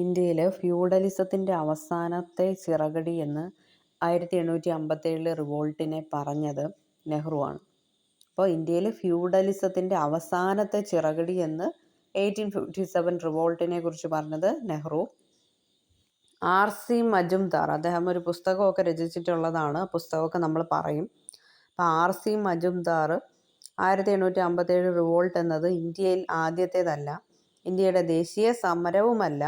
ഇന്ത്യയിൽ ഫ്യൂഡലിസത്തിൻ്റെ അവസാനത്തെ ചിറകടി എന്ന് 1857 റിവോൾട്ടിനെ പറഞ്ഞത് നെഹ്റുവാണ്. അപ്പോൾ ഇന്ത്യയിൽ ഫ്യൂഡലിസത്തിൻ്റെ അവസാനത്തെ ചിറകടി എന്ന് 1857 റിവോൾട്ടിനെ കുറിച്ച് പറഞ്ഞത് നെഹ്റു. R.C. മജുംദാർ, അദ്ദേഹം ഒരു പുസ്തകമൊക്കെ രചിച്ചിട്ടുള്ളതാണ്. പുസ്തകമൊക്കെ നമ്മൾ പറയും. അപ്പോൾ R.C. മജുംദാർ 1857 റിവോൾട്ട് എന്നത് ഇന്ത്യയിൽ ആദ്യത്തേതല്ല, ഇന്ത്യയുടെ ദേശീയ സമരവുമല്ല,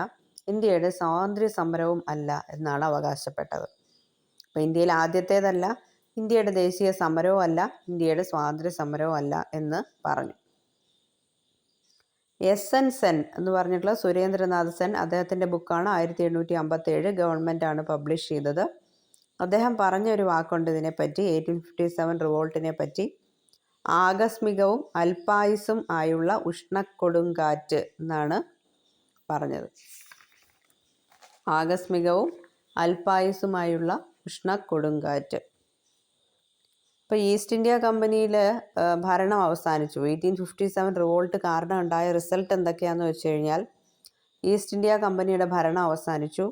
ഇന്ത്യയുടെ സ്വാതന്ത്ര്യ സമരവും അല്ല എന്നാണ് അവകാശപ്പെട്ടത്. അപ്പോൾ ഇന്ത്യയിൽ ആദ്യത്തേതല്ല, ഇന്ത്യയുടെ ദേശീയ സമരവും അല്ല, ഇന്ത്യയുടെ സ്വാതന്ത്ര്യ സമരവും അല്ല എന്ന് പറഞ്ഞു. എൻ സെൻ എന്ന് പറഞ്ഞിട്ടുള്ള സുരേന്ദ്രനാഥ് സെൻ, അദ്ദേഹത്തിൻ്റെ ബുക്കാണ് 1857 ഗവൺമെൻറ്റാണ് പബ്ലിഷ് ചെയ്തത്. അദ്ദേഹം പറഞ്ഞൊരു വാക്കുണ്ട് ഇതിനെപ്പറ്റി, 1857 റിവോൾട്ടിനെ പറ്റി: ആകസ്മികവും അല്പായുസും ആയുള്ള ഉഷ്ണക്കൊടുങ്കാറ്റ് എന്നാണ് പറഞ്ഞത്. ആകസ്മികവും അല്പായുസുമായുള്ള ഉഷ്ണക്കൊടുങ്കാറ്റ്. ഇപ്പോൾ ഈസ്റ്റ് ഇന്ത്യ കമ്പനിയിൽ ഭരണം അവസാനിച്ചു. 1857 റിവോൾട്ട് കാരണം ഉണ്ടായ റിസൾട്ട് എന്തൊക്കെയാണെന്ന് വെച്ച് കഴിഞ്ഞാൽ, ഈസ്റ്റ് ഇന്ത്യ കമ്പനിയുടെ ഭരണം അവസാനിച്ചു.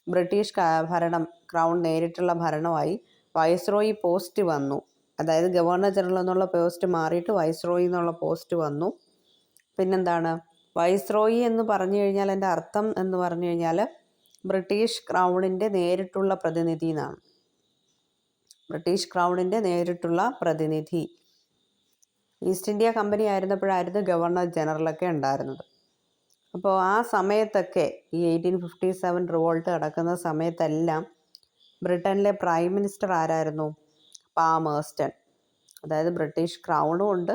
ബ്രിട്ടീഷ് ഭരണം, ക്രൗൺ നേരിട്ടുള്ള ഭരണമായി. വൈസ്രോയി പോസ്റ്റ് വന്നു. അതായത് ഗവർണർ ജനറൽ എന്നുള്ള പോസ്റ്റ് മാറിയിട്ട് വൈസ്രോയി എന്നുള്ള പോസ്റ്റ് വന്നു. പിന്നെന്താണ് വൈസ്രോയി എന്ന് പറഞ്ഞു കഴിഞ്ഞാൽ, എൻ്റെ അർത്ഥം എന്ന് പറഞ്ഞു കഴിഞ്ഞാൽ ബ്രിട്ടീഷ് ക്രൗണിൻ്റെ നേരിട്ടുള്ള പ്രതിനിധി എന്നാണ്. ബ്രിട്ടീഷ് ക്രൗണിൻ്റെ നേരിട്ടുള്ള പ്രതിനിധി. ഈസ്റ്റ് ഇന്ത്യ കമ്പനി ആയിരുന്നപ്പോഴായിരുന്നു ഗവർണർ ജനറലൊക്കെ ഉണ്ടായിരുന്നത്. അപ്പോൾ ആ സമയത്തൊക്കെ ഈ 1857 റിവോൾട്ട് നടക്കുന്ന സമയത്തെല്ലാം ബ്രിട്ടനിലെ പ്രൈം മിനിസ്റ്റർ ആരായിരുന്നു? പാമേഴ്സ്റ്റൺ. അതായത് ബ്രിട്ടീഷ് ക്രൗണും ഉണ്ട്,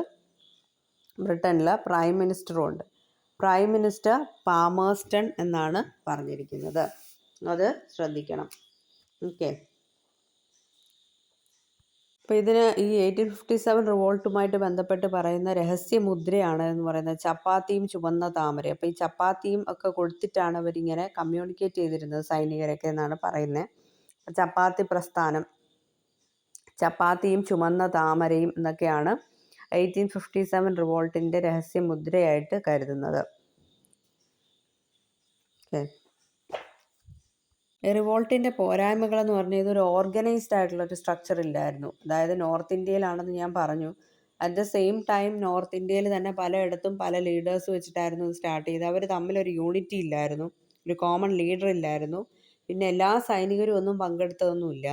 ബ്രിട്ടനിലെ പ്രൈം മിനിസ്റ്ററും ഉണ്ട്. പ്രൈം മിനിസ്റ്റർ പാമേഴ്സ്റ്റൺ എന്നാണ് പറഞ്ഞിരിക്കുന്നത്. അത് ശ്രദ്ധിക്കണം. ഓക്കെ. അപ്പോൾ ഇതിന് ഈ 1857 റിവോൾട്ടുമായിട്ട് ബന്ധപ്പെട്ട് പറയുന്ന രഹസ്യമുദ്രയാണ് എന്ന് പറയുന്നത് ചപ്പാത്തിയും ചുവന്ന താമര. അപ്പോൾ ഈ ചപ്പാത്തിയും ഒക്കെ കൊടുത്തിട്ടാണ് അവരിങ്ങനെ കമ്മ്യൂണിക്കേറ്റ് ചെയ്തിരുന്നത് സൈനികരൊക്കെ എന്നാണ് പറയുന്നത്. ചപ്പാത്തി പ്രസ്ഥാനം, ചപ്പാത്തിയും ചുവന്ന താമരയും എന്നൊക്കെയാണ് 1857 റിവോൾട്ടിൻ്റെ രഹസ്യമുദ്രയായിട്ട് കരുതുന്നത്. ഓക്കെ. റിവോൾട്ടിൻ്റെ പോരായ്മകളെന്ന് പറഞ്ഞാൽ ഇതൊരു ഓർഗനൈസ്ഡ് ആയിട്ടുള്ളൊരു സ്ട്രക്ചർ ഇല്ലായിരുന്നു. അതായത് നോർത്ത് ഇന്ത്യയിലാണെന്ന് ഞാൻ പറഞ്ഞു. At the same time north ഇന്ത്യയിൽ തന്നെ പലയിടത്തും പല ലീഡേഴ്സ് വെച്ചിട്ടായിരുന്നു ഇത് സ്റ്റാർട്ട് ചെയ്തത്. അവർ തമ്മിലൊരു യൂണിറ്റി ഇല്ലായിരുന്നു, ഒരു കോമൺ ലീഡർ ഇല്ലായിരുന്നു. പിന്നെ എല്ലാ സൈനികരും ഒന്നും പങ്കെടുത്തതൊന്നുമില്ല.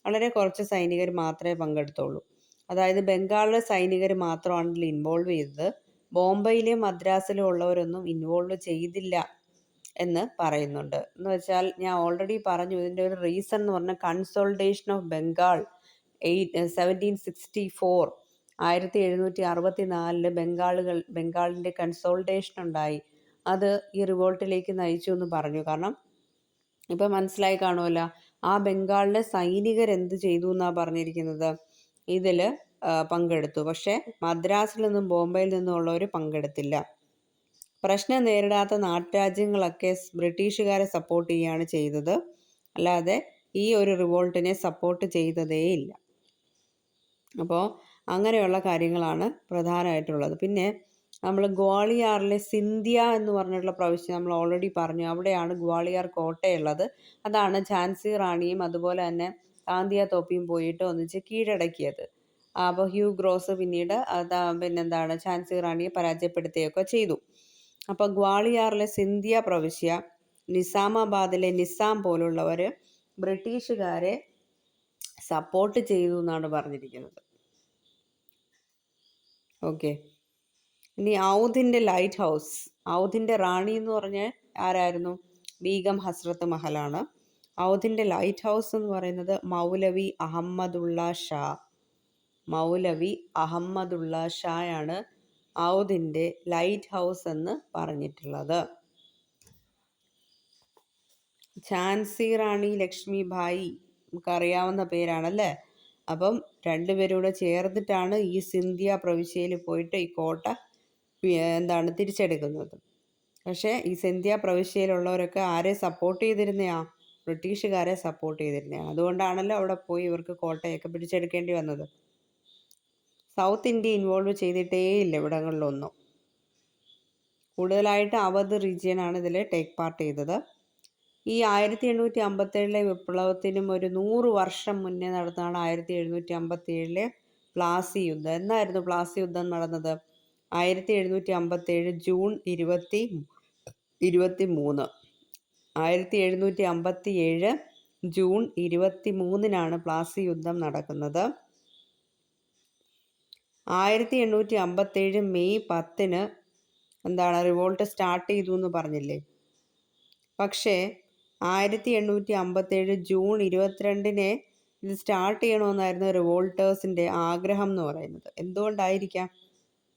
വളരെ കുറച്ച് സൈനികർ മാത്രമേ പങ്കെടുത്തുള്ളൂ. അതായത് ബംഗാളിലെ സൈനികർ മാത്രമാണ് ഇതിൽ ഇൻവോൾവ് ചെയ്തത്. ബോംബെയിലെ മദ്രാസിലും ഉള്ളവരൊന്നും ഇൻവോൾവ് ചെയ്തില്ല എന്ന് പറയുന്നുണ്ട്. എന്ന് വെച്ചാൽ ഞാൻ ഓൾറെഡി പറഞ്ഞു, ഇതിൻ്റെ ഒരു റീസൺ എന്ന് പറഞ്ഞാൽ കൺസോൾട്ടേഷൻ ഓഫ് ബംഗാൾ 1764 1764 ബംഗാളിൻ്റെ കൺസോൾട്ടേഷൻ ഉണ്ടായി. അത് ഈ റിവോൾട്ടിലേക്ക് നയിച്ചു എന്ന് പറഞ്ഞു. കാരണം ഇപ്പം മനസ്സിലായി കാണുമല്ലോ, ആ ബംഗാളിലെ സൈനികരെന്ത് ചെയ്തു എന്നാണ് പറഞ്ഞിരിക്കുന്നത്. ഇതിൽ പങ്കെടുത്തു. പക്ഷേ മദ്രാസിൽ നിന്നും ബോംബെയിൽ നിന്നും ഉള്ളവർ പങ്കെടുത്തില്ല. പ്രശ്നം നേരിടാത്ത നാട്ടുരാജ്യങ്ങളൊക്കെ ബ്രിട്ടീഷുകാരെ സപ്പോർട്ട് ചെയ്യുകയാണ് ചെയ്തത്, അല്ലാതെ ഈ ഒരു റിവോൾട്ടിനെ സപ്പോർട്ട് ചെയ്തതേയില്ല. അപ്പോൾ അങ്ങനെയുള്ള കാര്യങ്ങളാണ് പ്രധാനമായിട്ടുള്ളത്. പിന്നെ നമ്മൾ ഗ്വാളിയാറിലെ സിന്ധ്യ എന്ന് പറഞ്ഞിട്ടുള്ള പ്രവിശ്യ നമ്മൾ ഓൾറെഡി പറഞ്ഞു. അവിടെയാണ് ഗ്വാളിയാർ കോട്ടയുള്ളത്. അതാണ് ഝാൻസി റാണിയും അതുപോലെ തന്നെ താന്തിയ തോപ്പിയും പോയിട്ട് ഒന്നിച്ച് കീഴടക്കിയത്. അപ്പോൾ ഹ്യൂ ഗ്രോസ് പിന്നീട് പിന്നെന്താണ് ഝാൻസി റാണിയെ പരാജയപ്പെടുത്തുകയൊക്കെ ചെയ്തു. അപ്പോൾ ഗ്വാളിയാറിലെ സിന്ധ്യ പ്രവിശ്യ, നിസാമാബാദിലെ നിസാം പോലുള്ളവർ ബ്രിട്ടീഷുകാരെ സപ്പോർട്ട് ചെയ്തു എന്നാണ് പറഞ്ഞിരിക്കുന്നത്. ഓക്കെ. ഇനി ഔധിൻ്റെ ലൈറ്റ് ഹൗസ്. ഔധിൻ്റെ റാണി എന്ന് പറഞ്ഞാൽ ആരായിരുന്നു? ബീഗം ഹസ്രത്ത് മഹലാണ്. ഔധിൻ്റെ ലൈറ്റ് ഹൗസ് എന്ന് പറയുന്നത് മൗലവി അഹമ്മദുള്ള ഷാ. മൗലവി അഹമ്മദുള്ള ഷായാണ് ഔധിൻ്റെ ലൈറ്റ് ഹൗസ് എന്ന് പറഞ്ഞിട്ടുള്ളത്. ഝാൻസി റാണി ലക്ഷ്മിഭായി നമുക്കറിയാവുന്ന പേരാണല്ലേ. അപ്പം രണ്ടുപേരൂടെ ചേർന്നിട്ടാണ് ഈ സിന്ധ്യ പ്രവിശ്യയിൽ പോയിട്ട് ഈ കോട്ട തിരിച്ചെടുക്കുന്നത്. പക്ഷേ ഈ സിന്ധ്യ പ്രവിശ്യയിലുള്ളവരൊക്കെ ആരെ സപ്പോർട്ട് ചെയ്തിരുന്നയാ? ബ്രിട്ടീഷുകാരെ സപ്പോർട്ട് ചെയ്തിരുന്നതാണ്. അതുകൊണ്ടാണല്ലോ അവിടെ പോയി ഇവർക്ക് കോട്ടയൊക്കെ പിടിച്ചെടുക്കേണ്ടി വന്നത്. സൗത്ത് ഇന്ത്യ ഇൻവോൾവ് ചെയ്തിട്ടേ ഇല്ല ഇവിടങ്ങളിലൊന്നും. കൂടുതലായിട്ട് അവധ് റീജിയനാണ് ഇതിൽ ടേക്ക് പാർട്ട് ചെയ്തത്. ഈ 1857 വിപ്ലവത്തിനും ഒരു 100 വർഷം മുന്നേ നടന്നതാണ് 1757 പ്ലാസി യുദ്ധം. എന്നായിരുന്നു പ്ലാസി യുദ്ധം നടന്നത്? 1757 ജൂൺ 23. 1757 ജൂൺ 23 പ്ലാസി യുദ്ധം നടക്കുന്നത്. 1857 മെയ് 10 എന്താണ് റിവോൾട്ട് സ്റ്റാർട്ട് ചെയ്തു എന്ന് പറഞ്ഞില്ലേ? പക്ഷേ 1857 ജൂൺ 22 ഇത് സ്റ്റാർട്ട് ചെയ്യണമെന്നായിരുന്നു റിവോൾട്ടേഴ്സിൻ്റെ ആഗ്രഹം എന്ന് പറയുന്നത്. എന്തുകൊണ്ടായിരിക്കാം?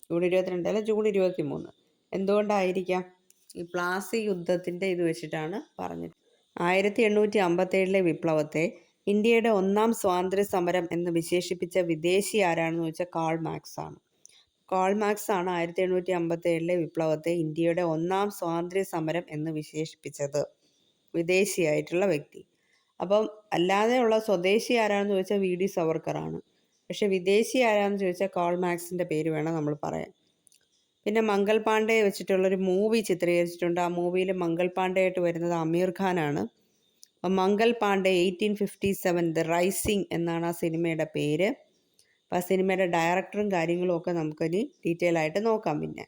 ജൂൺ 22 അല്ല, ജൂൺ 23. എന്തുകൊണ്ടായിരിക്കാം? ഈ പ്ലാസി യുദ്ധത്തിൻ്റെ ഇത് വെച്ചിട്ടാണ് പറഞ്ഞത്. 1857 വിപ്ലവത്തെ ഇന്ത്യയുടെ ഒന്നാം സ്വാതന്ത്ര്യ സമരം എന്ന് വിശേഷിപ്പിച്ച വിദേശി ആരാണെന്ന് വെച്ചാൽ കാൾ മാർക്സ് ആണ്. കാൾ മാർക്സ് ആണ് 1857 വിപ്ലവത്തെ ഇന്ത്യയുടെ ഒന്നാം സ്വാതന്ത്ര്യ സമരം എന്ന് വിശേഷിപ്പിച്ചത്, വിദേശിയായിട്ടുള്ള വ്യക്തി. അപ്പം അല്ലാതെയുള്ള സ്വദേശി ആരാണെന്ന് ചോദിച്ചാൽ വി ഡി സവർക്കറാണ്. പക്ഷെ വിദേശി ആരാണെന്ന് ചോദിച്ചാൽ കാൾ മാർക്സിൻ്റെ പേര് വേണം നമ്മൾ പറയാൻ. പിന്നെ മംഗൾ പാണ്ഡെ വെച്ചിട്ടുള്ളൊരു മൂവി ചിത്രീകരിച്ചിട്ടുണ്ട്. ആ മൂവിയിൽ മംഗൾ പാണ്ഡെ ആയിട്ട് വരുന്നത് അമീർ ഖാനാണ്. മംഗൾ പാണ്ഡെ 1857 ദ റൈസിങ് എന്നാണ് ആ സിനിമയുടെ പേര്. അപ്പോൾ ആ സിനിമയുടെ ഡയറക്ടറും കാര്യങ്ങളും ഒക്കെ നമുക്കിനി ഡീറ്റെയിൽ ആയിട്ട് നോക്കാം. പിന്നെ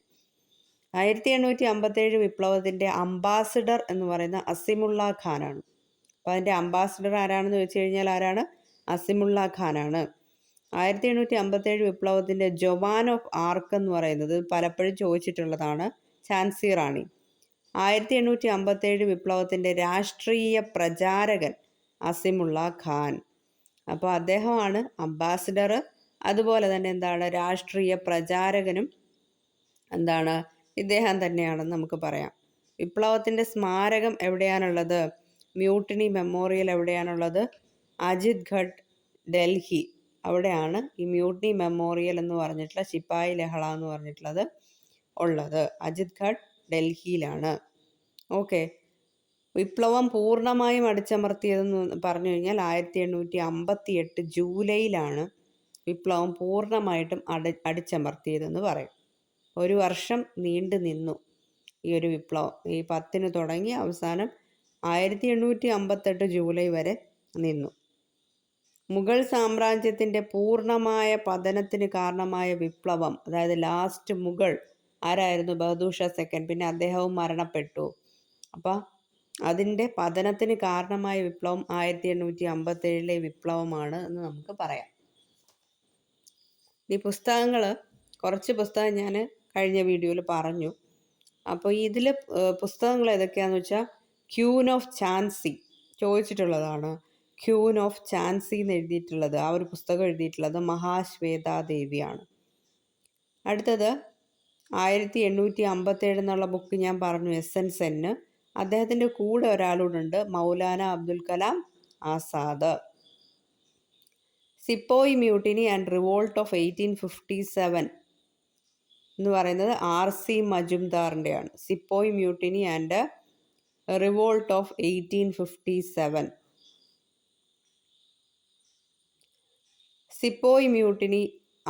1857 വിപ്ലവത്തിൻ്റെ അംബാസിഡർ എന്ന് പറയുന്ന അസിമുള്ള ഖാനാണ്. അപ്പോൾ അതിൻ്റെ അംബാസിഡർ ആരാണെന്ന് ചോദിച്ചു കഴിഞ്ഞാൽ ആരാണ്? അസിമുള്ള ഖാനാണ്. 1857 വിപ്ലവത്തിൻ്റെ ജവാൻ ഓഫ് ആർക്ക് എന്ന് പറയുന്നത് പലപ്പോഴും ചോദിച്ചിട്ടുള്ളതാണ്, ഝാൻസി റാണി. 1857 വിപ്ലവത്തിൻ്റെ രാഷ്ട്രീയ പ്രചാരകൻ അസിമുള്ള ഖാൻ. അപ്പോൾ അദ്ദേഹമാണ് അംബാസിഡർ. അതുപോലെ തന്നെ എന്താണ് രാഷ്ട്രീയ പ്രചാരകനും എന്താണ് ഇദ്ദേഹം തന്നെയാണെന്ന് നമുക്ക് പറയാം. വിപ്ലവത്തിൻ്റെ സ്മാരകം എവിടെയാണുള്ളത്? മ്യൂട്ടിനി മെമ്മോറിയൽ എവിടെയാണുള്ളത്? അജിത് ഘട്ട്, ഡൽഹി. അവിടെയാണ് ഈ മ്യൂട്ടിനി മെമ്മോറിയൽ എന്ന് പറഞ്ഞിട്ടുള്ള ശിപ്പായി ലഹള എന്ന് പറഞ്ഞിട്ടുള്ളത് ഉള്ളത്. അജിത് ഘട്ട് ഡൽഹിയിലാണ്. ഓക്കെ. വിപ്ലവം പൂർണ്ണമായും അടിച്ചമർത്തിയതെന്ന് പറഞ്ഞു കഴിഞ്ഞാൽ 1858 ജൂലൈയിലാണ് വിപ്ലവം പൂർണ്ണമായിട്ടും അടിച്ചമർത്തിയതെന്ന് പറയും. 1 വർഷം നീണ്ടു നിന്നു ഈ ഒരു വിപ്ലവം. ഈ 10 തുടങ്ങി അവസാനം 1858 ജൂലൈ വരെ നിന്നു. മുഗൾ സാമ്രാജ്യത്തിൻ്റെ പൂർണ്ണമായ പതനത്തിന് കാരണമായ വിപ്ലവം, അതായത് ലാസ്റ്റ് മുഗൾ ആരായിരുന്നു? ബഹദൂർ ഷാ സെക്കൻഡ്. പിന്നെ അദ്ദേഹവും മരണപ്പെട്ടു. അപ്പം അതിൻ്റെ പതനത്തിന് കാരണമായ വിപ്ലവം 1857 വിപ്ലവമാണ് എന്ന് നമുക്ക് പറയാം. ഈ പുസ്തകങ്ങൾ, കുറച്ച് പുസ്തകം ഞാൻ കഴിഞ്ഞ വീഡിയോയിൽ പറഞ്ഞു. അപ്പോൾ ഇതിൽ പുസ്തകങ്ങൾ ഏതൊക്കെയാണെന്ന് വെച്ചാൽ ക്യൂൻ ഓഫ് ഝാൻസി ചോദിച്ചിട്ടുള്ളതാണ്. ക്യൂൻ ഓഫ് ഝാൻസി എന്ന് എഴുതിയിട്ടുള്ളത്, ആ ഒരു പുസ്തകം എഴുതിയിട്ടുള്ളത് മഹാശ്വേതാ ദേവിയാണ്. അടുത്തത് 1857 എന്നുള്ള ബുക്ക് ഞാൻ പറഞ്ഞു, എസൻസ് എൻ. അദ്ദേഹത്തിൻ്റെ കൂടെ ഒരാളോടുണ്ട്, Maulana Abdul Kalam Azad. Sepoy mutiny and revolt of 1857 എന്ന് പറയുന്നത് R.C. മജുംദാറിൻ്റെയാണ്. Sepoy mutiny and revolt of 1857. Sepoy mutiny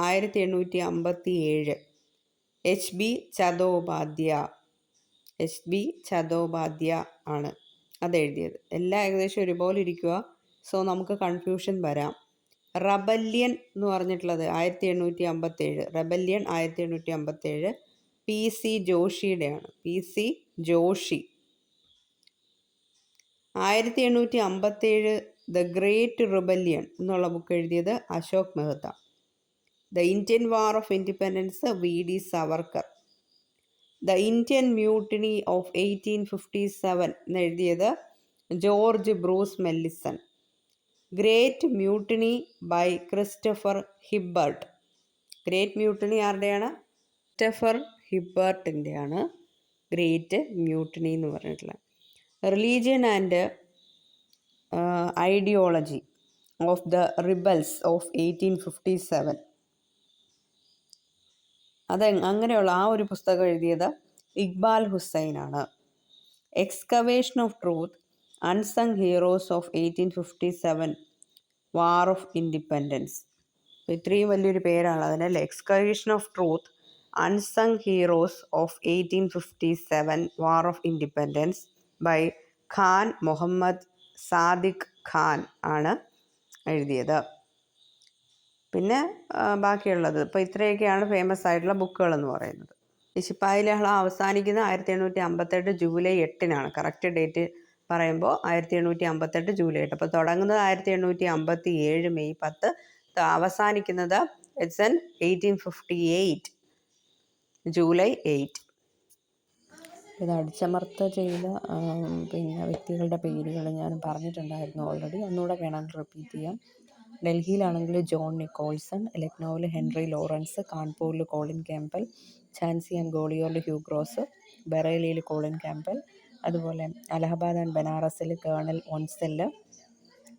1857 HB Chattopadhyay ആണ് അതെഴുതിയത്. എല്ലാം ഏകദേശം ഒരുപോലെ ഇരിക്കുക, സോ നമുക്ക് കൺഫ്യൂഷൻ വരാം. റബല്യൻ എന്ന് പറഞ്ഞിട്ടുള്ളത് 1857, റബല്യൻ 1857 PC ജോഷിയുടെയാണ്. PC Joshi. 1857 the great rebellion എന്നുള്ള ബുക്ക് എഴുതിയത് Ashok Mehta. The Indian war of independence VD Savarkar. The Indian mutiny of 1857 എന്നെഴുതിയത് George Bruce Malleson. Great mutiny by Christopher Hibbert. Great mutiny ആരുടെയാണ്? ക്രിസ്റ്റഫർ ഹിബർട്ടിൻ്റെയാണ് ഗ്രേറ്റ് മ്യൂട്ടിനി എന്ന് പറഞ്ഞിട്ടുള്ളത്. Religion and ideology of the rebels of 1857. അങ്ങനെയുള്ള ആ ഒരു പുസ്തകം എഴുതിയത് ഇക്ബാൽ ഹുസൈനാണ്. Excavation of truth, unsung heroes of 1857, war of independence. ഇത്രയും വലിയൊരു പേരാണ് അതിനല്ലേ. Excavation of truth, unsung heroes of 1857, war of independence by Khan Muhammad Sadiq Khan ആണ് എഴുതിയത്. പിന്നെ ബാക്കിയുള്ളത് ഇപ്പോൾ ഇത്രയൊക്കെയാണ് ഫേമസ് ആയിട്ടുള്ള ബുക്കുകളെന്ന് പറയുന്നത്. ഈ ശിപ്പായി ലഹള അവസാനിക്കുന്നത് 1858 ജൂലൈ 8-നാണ്. കറക്റ്റ് ഡേറ്റ് പറയുമ്പോൾ 1858 ജൂലൈ 8. അപ്പോൾ തുടങ്ങുന്നത് 1857 മെയ് 10, അവസാനിക്കുന്നത് ഇറ്റ്സ് എൻ 1858 ജൂലൈ 8. ഇത് അടിച്ചമർത്ത ചെയ്ത പിന്നെ വ്യക്തികളുടെ പേരുകൾ ഞാൻ പറഞ്ഞിട്ടുണ്ടായിരുന്നു ഓൾറെഡി, ഒന്നുകൂടെ വേണമെങ്കിൽ റിപ്പീറ്റ് ചെയ്യാം. ഡൽഹിയിലാണെങ്കിൽ ജോൺ നിക്കോൾസൺ, ലക്നൗവിൽ ഹെൻറി ലോറൻസ്, കാൺപൂരിൽ കോളിൻ ക്യാമ്പൽ, ഝാൻസി ആൻഡ് ഗോളിയോറിൽ ഹ്യൂ ഗ്രോസ്, ബറേലിയിൽ കോളിൻ ക്യാമ്പൽ, അതുപോലെ അലഹബാദ് ആൻഡ് ബനാറസിൽ കേണൽ ഒൻസെല്ല്,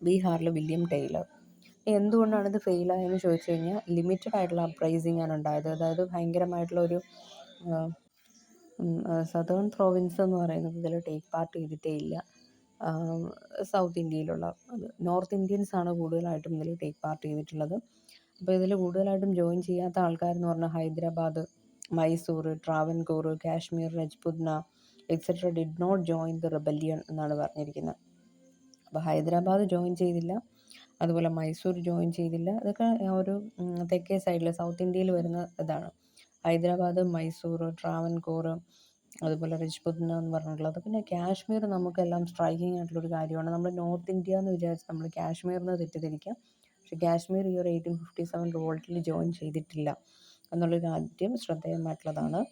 ബീഹാറിൽ വില്യം ടൈലർ. എന്തുകൊണ്ടാണ് ഇത് ഫെയിലായെന്ന് ചോദിച്ചു കഴിഞ്ഞാൽ ലിമിറ്റഡ് ആയിട്ടുള്ള അപ്രൈസിങ് ആണ് ഉണ്ടായത്. അതായത് ഭയങ്കരമായിട്ടുള്ള ഒരു സദേൺ പ്രോവിൻസ് എന്ന് പറയുന്നത് ഇതിൽ ടേക്ക് പാർട്ട് ചെയ്തിട്ടേ ഇല്ല. സൗത്ത് ഇന്ത്യയിലുള്ള നോർത്ത് ഇന്ത്യൻസ് ആണ് കൂടുതലായിട്ടും ഇതിൽ ടേക്ക് പാർട്ട് ചെയ്തിട്ടുള്ളത്. അപ്പോൾ ഇതിൽ കൂടുതലായിട്ടും ജോയിൻ ചെയ്യാത്ത ആൾക്കാരെന്ന് പറഞ്ഞാൽ Hyderabad, Mysore, Travancore, Kashmir, Rajputana etcetera did not join the rebellion എന്നാണ് പറഞ്ഞിരിക്കുന്നത്. അപ്പോൾ ഹൈദരാബാദ് ജോയിൻ ചെയ്തില്ല, അതുപോലെ മൈസൂർ ജോയിൻ ചെയ്തില്ല. ഇതൊക്കെ ഒരു തെക്കേ സൈഡിൽ സൗത്ത് ഇന്ത്യയിൽ വരുന്ന ഇതാണ്. ഹൈദരാബാദ്, മൈസൂർ, ട്രാവൻകൂർ, അതുപോലെ രജ്പുത്ന എന്ന് പറഞ്ഞിട്ടുള്ളത്. പിന്നെ കാശ്മീർ നമുക്കെല്ലാം സ്ട്രൈക്കിംഗ് ആയിട്ടുള്ളൊരു കാര്യമാണ്. നമ്മൾ നോർത്ത് ഇന്ത്യ എന്ന് വിചാരിച്ച് നമ്മൾ കാശ്മീരിനെ തെറ്റിദ്ധരിക്കാം. പക്ഷേ കാശ്മീർ ഈ ഒരു 1857 റിവോൾട്ടിൽ ജോയിൻ ചെയ്തിട്ടില്ല എന്നുള്ളൊരു ആദ്യം ശ്രദ്ധേയമായിട്ടുള്ളതാണ്.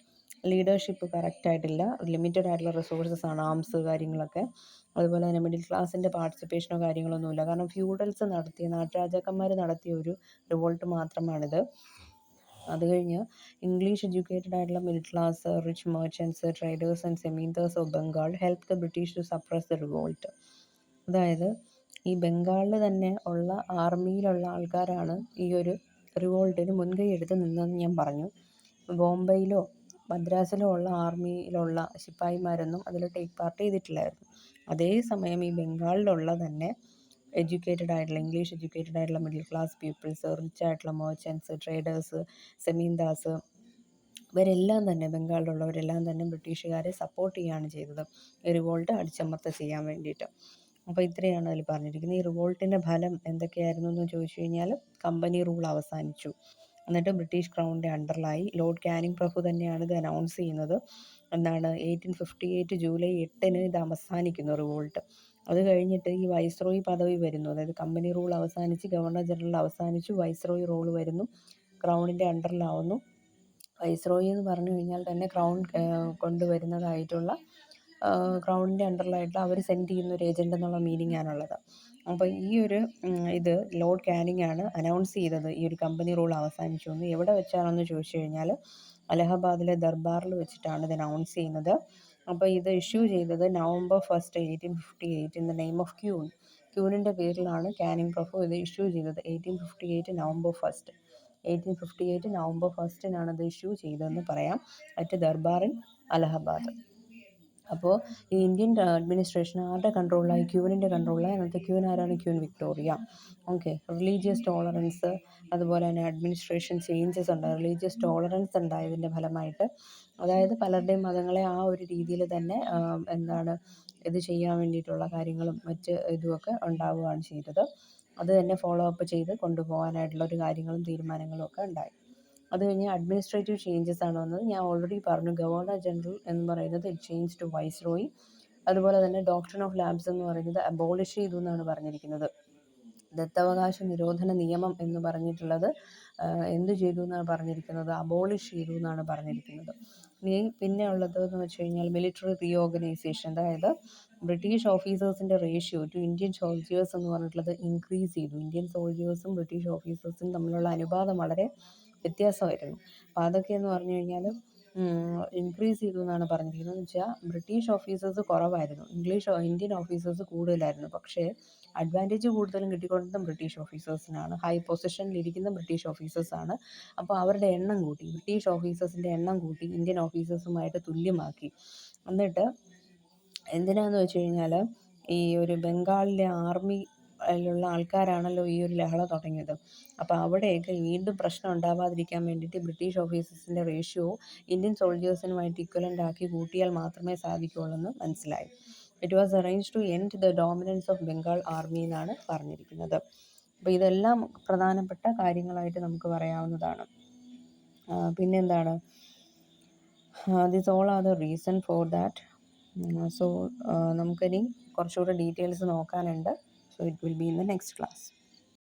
ലീഡർഷിപ്പ് കറക്റ്റായിട്ടില്ല, ലിമിറ്റഡ് ആയിട്ടുള്ള റിസോഴ്സസ് ആണ്, ആംസ് കാര്യങ്ങളൊക്കെ. അതുപോലെ തന്നെ മിഡിൽ ക്ലാസ്സിൻ്റെ പാർട്ടിസിപ്പേഷനോ കാര്യങ്ങളൊന്നുമില്ല. കാരണം ഫ്യൂഡൽസ് നടത്തിയ, നാട്ടുരാജാക്കന്മാർ നടത്തിയ ഒരു റിവോൾട്ട് മാത്രമാണിത്. അത് കഴിഞ്ഞ് ഇംഗ്ലീഷ് എഡ്യൂക്കേറ്റഡ് ആയിട്ടുള്ള middle class, rich merchants, traders and zamindars of Bengal help the British to suppress the revolt. അതായത് ഈ ബംഗാളിൽ തന്നെ ഉള്ള ആർമിയിലുള്ള ആൾക്കാരാണ് ഈ ഒരു റിവോൾട്ടിന് മുൻകൈ എടുത്ത് നിന്നതെന്ന് ഞാൻ പറഞ്ഞു. ബോംബെയിലോ മദ്രാസിലോ ഉള്ള ആർമിയിലുള്ള ശിപ്പായിമാരൊന്നും അതിൽ ടേക്ക് പാർട്ട് ചെയ്തിട്ടില്ലായിരുന്നു. അതേസമയം ഈ ബംഗാളിലുള്ള തന്നെ എഡ്യൂക്കേറ്റഡ് ആയിട്ടുള്ള, ഇംഗ്ലീഷ് എഡ്യൂക്കേറ്റഡ് ആയിട്ടുള്ള മിഡിൽ ക്ലാസ് പീപ്പിൾസ്, റിച്ച് ആയിട്ടുള്ള മെർച്ചൻസ്, ട്രേഡേഴ്സ്, സെമീൻദാസ്, ഇവരെല്ലാം തന്നെ ബംഗാളിലുള്ളവരെല്ലാം തന്നെ ബ്രിട്ടീഷുകാരെ സപ്പോർട്ട് ചെയ്യുകയാണ് ചെയ്തത് ഈ റിവോൾട്ട് അടിച്ചമർത്ത ചെയ്യാൻ വേണ്ടിയിട്ട്. അപ്പോൾ ഇത്രയാണ് അതിൽ പറഞ്ഞിരിക്കുന്നത്. ഈ റിവോൾട്ടിൻ്റെ ഫലം എന്തൊക്കെയായിരുന്നു എന്ന് ചോദിച്ചു കഴിഞ്ഞാൽ കമ്പനി റൂൾ അവസാനിച്ചു, എന്നിട്ട് ബ്രിട്ടീഷ് ക്രൗണിൻ്റെ അണ്ടറിലായി. ലോർഡ് കാനിങ് പ്രഭു തന്നെയാണ് ഇത് അനൗൺസ് ചെയ്യുന്നത്. എന്താണ് 1858 ജൂലൈ 8 ഇത് അവസാനിക്കുന്നു റിവോൾട്ട്. അത് കഴിഞ്ഞിട്ട് ഈ വൈസ്രോയി പദവി വരുന്നു. അതായത് കമ്പനി റൂൾ അവസാനിച്ച് ഗവർണർ ജനറൽ അവസാനിച്ചു, വൈസ്രോയി റോൾ വരുന്നു, ക്രൗണിൻ്റെ അണ്ടറിലാവുന്നു. വൈസ്രോയി എന്ന് പറഞ്ഞു കഴിഞ്ഞാൽ തന്നെ ക്രൗൺ കൊണ്ടുവരുന്നതായിട്ടുള്ള, ക്രൗണിൻ്റെ അണ്ടറിലായിട്ടുള്ള അവർ സെൻഡ് ചെയ്യുന്ന ഒരു ഏജൻ്റ് എന്നുള്ള മീനിങ് ആണുള്ളത്. അപ്പോൾ ഈ ഒരു ഇത് ലോർഡ് കാനിങ് ആണ് അനൗൺസ് ചെയ്തത് ഈ ഒരു കമ്പനി റൂൾ അവസാനിച്ചു എന്ന്. എവിടെ വെച്ചാണെന്ന് ചോദിച്ചു കഴിഞ്ഞാൽ അലഹബാദിലെ ദർബാറിൽ വെച്ചിട്ടാണ് ഇത് അനൗൺസ് ചെയ്യുന്നത്. അപ്പോൾ ഇത് ഇഷ്യൂ ചെയ്തത് November 1, 1858 in the name of queen. ക്യൂനിൻ്റെ പേരിലാണ് കാനിങ് പ്രഭു ഇത് ഇഷ്യൂ ചെയ്തത്. 1858 November 1. 1858 November 1 ഇത് ഇഷ്യൂ ചെയ്തതെന്ന് പറയാം അറ്റ് ദർബാർ ഇൻ അലഹബാദ്. അപ്പോൾ ഈ ഇന്ത്യൻ അഡ്മിനിസ്ട്രേഷൻ ആരുടെ കൺട്രോളിലായി? ക്യൂനിൻ്റെ കൺട്രോളിലായി. അന്നത്തെ ക്യൂൻ ആരാണ്? Queen Victoria. Okay. Religious tolerance, അതുപോലെ തന്നെ അഡ്മിനിസ്ട്രേഷൻ ചേഞ്ചസ് ഉണ്ട്. റിലീജിയസ് ടോളറൻസ് ഉണ്ടായതിൻ്റെ ഫലമായിട്ട്, അതായത് പലരുടെയും മതങ്ങളെ ആ ഒരു രീതിയിൽ തന്നെ എന്താണ് ഇത് ചെയ്യാൻ വേണ്ടിയിട്ടുള്ള കാര്യങ്ങളും മറ്റ് ഇതുമൊക്കെ ഉണ്ടാവുകയാണ് ചെയ്തത്. അത് തന്നെ ഫോളോ അപ്പ് ചെയ്ത് കൊണ്ടുപോകാനായിട്ടുള്ള ഒരു കാര്യങ്ങളും തീരുമാനങ്ങളും ഒക്കെ ഉണ്ടായി. അത് കഴിഞ്ഞ് അഡ്മിനിസ്ട്രേറ്റീവ് ചേഞ്ചസ് ആണ് വന്നത്. ഞാൻ ഓൾറെഡി പറഞ്ഞു, ഗവർണർ ജനറൽ എന്ന് പറയുന്നത് ഇറ്റ് ചേഞ്ച് ടു വൈസ്രോയി. അതുപോലെ തന്നെ ഡോക്ട്രിൻ ഓഫ് ലാബ്സ് എന്ന് പറയുന്നത് അബോളിഷ് ചെയ്തു എന്നാണ് പറഞ്ഞിരിക്കുന്നത്. ദത്തവകാശ നിരോധന നിയമം എന്ന് പറഞ്ഞിട്ടുള്ളത് എന്ത് ചെയ്തു എന്നാണ് പറഞ്ഞിരിക്കുന്നത്? അബോളിഷ് ചെയ്തു എന്നാണ് പറഞ്ഞിരിക്കുന്നത്. പിന്നെ ഉള്ളത് എന്ന് വെച്ച് കഴിഞ്ഞാൽ മിലിറ്ററി റീഓർഗനൈസേഷൻ, അതായത് ബ്രിട്ടീഷ് ഓഫീസേഴ്സിൻ്റെ റേഷ്യോ ടു ഇന്ത്യൻ സോൾജിയേഴ്സ് എന്ന് പറഞ്ഞിട്ടുള്ളത് ഇൻക്രീസ് ചെയ്തു. ഇന്ത്യൻ സോൾജിയേഴ്സും ബ്രിട്ടീഷ് ഓഫീസേഴ്സും തമ്മിലുള്ള അനുപാതം വളരെ വ്യത്യാസമായിരുന്നു. അപ്പോൾ അതൊക്കെ എന്ന് പറഞ്ഞു കഴിഞ്ഞാൽ ഇൻക്രീസ് ചെയ്തു എന്നാണ് പറഞ്ഞിരിക്കുന്നത്. എന്ന് വെച്ചാൽ ബ്രിട്ടീഷ് ഓഫീസേഴ്സ് കുറവായിരുന്നു, ഇന്ത്യൻ ഓഫീസേഴ്സ് കൂടുതലായിരുന്നു. പക്ഷേ അഡ്വാൻറ്റേജ് കൂടുതലും കിട്ടിക്കൊണ്ടതും ബ്രിട്ടീഷ് ഓഫീസേഴ്സിനാണ്. ഹൈ പൊസിഷനിലിരിക്കുന്ന ബ്രിട്ടീഷ് ഓഫീസേഴ്സാണ്. അപ്പോൾ അവരുടെ എണ്ണം കൂട്ടി, ബ്രിട്ടീഷ് ഓഫീസേഴ്സിൻ്റെ എണ്ണം കൂട്ടി, ഇന്ത്യൻ ഓഫീസേഴ്സുമായിട്ട് തുല്യമാക്കി. എന്നിട്ട് എന്തിനാന്ന് വെച്ച് കഴിഞ്ഞാൽ ഈ ഒരു ബംഗാളിലെ ആർമി ലുള്ള ആൾക്കാരാണല്ലോ ഈ ഒരു ലഹള തുടങ്ങിയത്. അപ്പോൾ അവിടെയൊക്കെ വീണ്ടും പ്രശ്നം ഉണ്ടാവാതിരിക്കാൻ വേണ്ടിയിട്ട് ബ്രിട്ടീഷ് ഓഫീസേഴ്സിൻ്റെ റേഷ്യോ ഇന്ത്യൻ സോൾജേഴ്സിനുമായിട്ട് ഇക്വലൻ്റ് ആക്കി കൂട്ടിയാൽ മാത്രമേ സാധിക്കുകയുള്ളൂ എന്ന് മനസ്സിലായി. It was arrange to end the dominance of Bengal army എന്നാണ് പറഞ്ഞിരിക്കുന്നത്. അപ്പോൾ ഇതെല്ലാം പ്രധാനപ്പെട്ട കാര്യങ്ങളായിട്ട് നമുക്ക് പറയാവുന്നതാണ്. പിന്നെന്താണ്, this all are the reason for that. So നമുക്കിനി കുറച്ചുകൂടെ ഡീറ്റെയിൽസ് നോക്കാനുണ്ട്. So it will be in the next class.